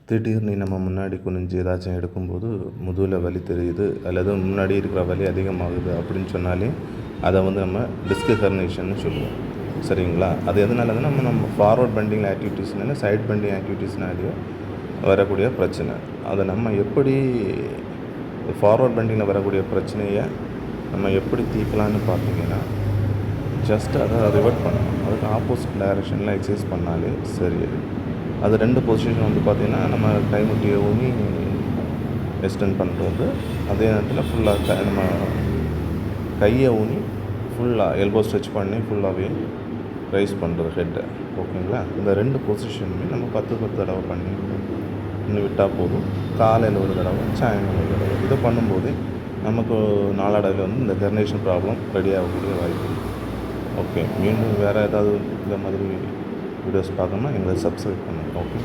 திடீர்னு நம்ம முன்னாடி குனிஞ்சு ஏதாச்சும் எடுக்கும்போது முதுகில் வலி தெரியுது அல்லது முன்னாடி இருக்கிற வலி அதிகமாகுது அப்படின்னு சொன்னாலே அதை நம்ம டிஸ்க் ஹெர்னியேஷன்னு சொல்லுவோம். சரிங்களா? அது எதனாலன்னா நம்ம ஃபார்வர்ட் பெண்டிங் ஆக்டிவிட்டீஸ்னால சைட் பெண்டிங் ஆக்டிவிட்டீஸ்னாலேயோ வரக்கூடிய பிரச்சனை. அதை நம்ம எப்படி ஃபார்வர்ட் பெண்டிங்கில் வரக்கூடிய பிரச்சனையை நம்ம எப்படி தீர்க்கலான்னு பார்த்தீங்கன்னா, ஜஸ்ட் அதை ரிவர்ட் பண்ணணும். அதுக்கு ஆப்போசிட் டைரெக்ஷனில் எக்ஸசைஸ் பண்ணாலே சரி. அது 2 பொசிஷன் பார்த்திங்கன்னா, நம்ம கைமுட்டியை ஊனி எக்ஸ்டெண்ட் பண்ணுறது, அதே நேரத்தில் ஃபுல்லாக நம்ம கையை ஊனி ஃபுல்லாக எல்போ ஸ்ட்ரெச் பண்ணி ஃபுல்லாகவே ரைஸ் பண்ணுறது ஹெட்டை. ஓகேங்களா? இந்த 2 பொசிஷனுமே நம்ம 10 தடவை பண்ணி விட்டால் போதும். காலையில் ஒரு தடவை, சாயங்காலம் ஒரு தடவை. இதை பண்ணும்போது நமக்கு நாளடைவில் இந்த ஹெர்னியேஷன் ப்ராப்ளம் ரெடி ஆகக்கூடிய வாய்ப்பு இருக்குது. ஓகே, மீண்டும் வேறு ஏதாவது இந்த மாதிரி வீடியோஸ் பார்க்கணுன்னா எங்களை சப்ஸ்கிரைப் பண்ணுங்கள். ஓகே.